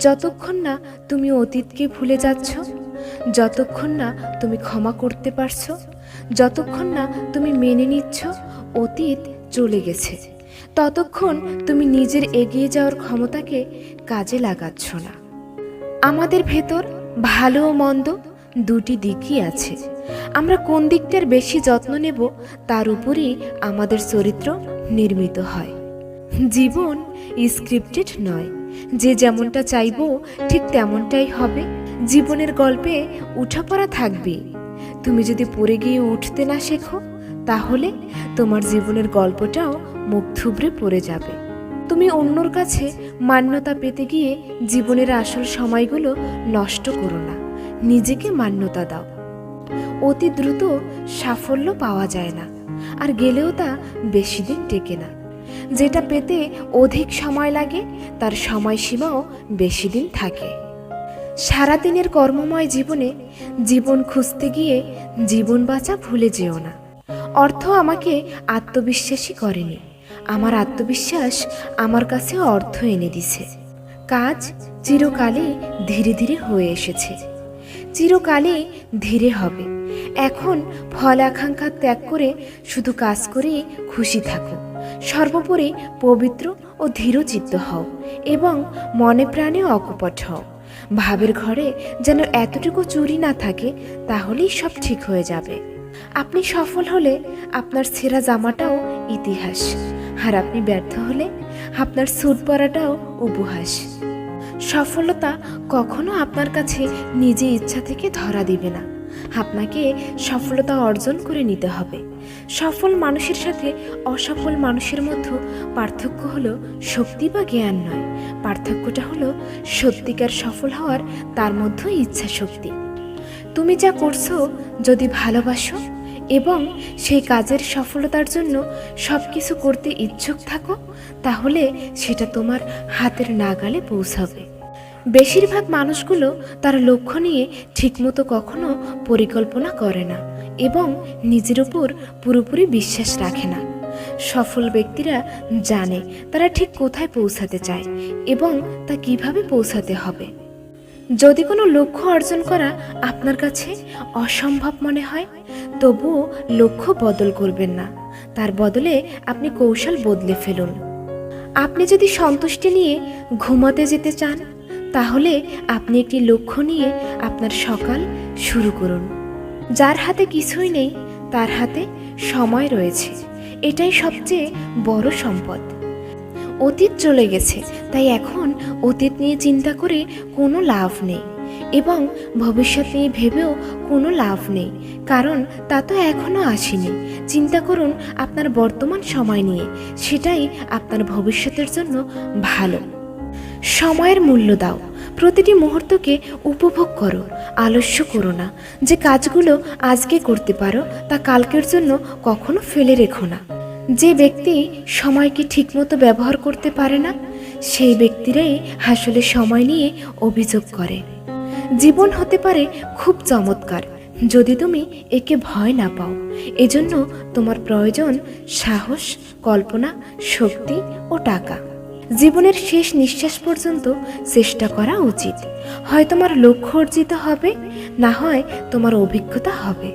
যতক্ষণ না তুমি অতীতকে ভুলে যাচ্ছ, যতক্ষণ না তুমি ক্ষমা করতে পারছো, যতক্ষণ না তুমি মেনে নিচ্ছ অতীত চলে গেছে, ততক্ষণ তুমি নিজের এগিয়ে যাওয়ার ক্ষমতাকে কাজে লাগাচ্ছ না। আমাদের ভেতর ভালো ও মন্দ দুটি দিকই আছে। আমরা কোন দিকটার বেশি যত্ন নেব তার উপরই আমাদের চরিত্র নির্মিত হয়। জীবন স্ক্রিপ্টেড নয়, যে যেমনটা চাইবো ঠিক তেমনটাই হবে। জীবনের গল্পে উঠাপড়া থাকবে। তুমি যদি পড়ে গিয়ে উঠতে না শেখো, তাহলে তোমার জীবনের গল্পটাও মুখ থুবড়ে পড়ে যাবে। তুমি অন্যর কাছে মান্যতা পেতে গিয়ে জীবনের আসল সময়গুলো নষ্ট করো না, নিজেকে মান্যতা দাও। অতি দ্রুত সাফল্য পাওয়া যায় না, আর গেলেও তা বেশি দিন টেকে না। যেটা পেতে অধিক সময় লাগে তার সময়সীমাও বেশি দিন থাকে। সারাদিনের কর্মময় জীবনে জীবন খুঁজতে গিয়ে জীবন বাঁচা ভুলে যেও না। অর্থ আমাকে আত্মবিশ্বাসী করেনি, আমার আত্মবিশ্বাস আমার কাছে অর্থ এনে দিছে। কাজ চিরকালই ধীরে ধীরে হয়ে এসেছে, চিরকালই ধীরে হবে। এখন ফল আকাঙ্ক্ষা ত্যাগ করে শুধু কাজ করেই খুশি থাকো। সর্বোপরি পবিত্র ও ধীরচিত্ত হও এবং মনে প্রাণে অকপট হও। ভাবের ঘরে যেন এতটুকু চুরি না থাকে, তাহলেই সব ঠিক হয়ে যাবে। আপনি সফল হলে আপনার ছেঁড়া জামাটাও ইতিহাস, আর আপনি ব্যর্থ হলে আপনার স্যুট পরাটাও উপহাস। সফলতা কখনো আপনার কাছে নিজে ইচ্ছা থেকে ধরা দিবে না, আপনাকে সফলতা অর্জন করে নিতে হবে। সফল মানুষের সাথে অসফল মানুষের মধ্যে পার্থক্য হলো শক্তি বা জ্ঞান নয়, পার্থক্যটা হলো সত্যিকার সফল হওয়ার তার মধ্যে ইচ্ছা শক্তি। তুমি যা করছো যদি ভালোবাসো এবং সেই কাজের সফলতার জন্য সব কিছু করতে ইচ্ছুক থাকো, তাহলে সেটা তোমার হাতের নাগালে পৌঁছাবে। বেশিরভাগ মানুষগুলো তার লক্ষ্য নিয়ে ঠিকমতো কখনো পরিকল্পনা করে না এবং নিজের উপর পুরোপুরি বিশ্বাস রাখে না। সফল ব্যক্তিরা জানে তারা ঠিক কোথায় পৌঁছাতে চায় এবং তা কিভাবে পৌঁছাতে হবে। যদি কোনো লক্ষ্য অর্জন করা আপনার কাছে অসম্ভব মনে হয়, তবুও লক্ষ্য বদল করবেন না, তার বদলে আপনি কৌশল বদলে ফেলুন। আপনি যদি সন্তুষ্টি নিয়ে ঘুমাতে যেতে চান, তাহলে আপনি একটি লক্ষ্য নিয়ে আপনার সকাল শুরু করুন। যার হাতে কিছুই নেই তার হাতে সময় রয়েছে, এটাই সবচেয়ে বড় সম্পদ। অতীত চলে গেছে, তাই এখন অতীত নিয়ে চিন্তা করে কোনো লাভ নেই এবং ভবিষ্যৎ নিয়ে ভেবেও কোনো লাভ নেই, কারণ তা তো এখনো আসেনি। চিন্তা করুন আপনার বর্তমান সময় নিয়ে, সেটাই আপনার ভবিষ্যতের জন্য ভালো। সময়ের মূল্য দাও, প্রতিটি মুহূর্তকে উপভোগ করো, আলস্য করো না। যে কাজগুলো আজকে করতে পারো তা কালকের জন্য কখনো ফেলে রেখো না। যে ব্যক্তি সময়কে ঠিকমতো ব্যবহার করতে পারে না, সেই ব্যক্তিরাই আসলে সময় নিয়ে অভিযোগ করে। জীবন হতে পারে খুব চমৎকার যদি তুমি একে ভয় না পাও। এজন্য তোমার প্রয়োজন সাহস, কল্পনা, শক্তি ও টাকা। জীবনের শেষ নিঃশ্বাস পর্যন্ত চেষ্টা করা উচিত। হয় তোমার লক্ষ্য অর্জিত হবে, না হয় তোমার অভিজ্ঞতা হবে।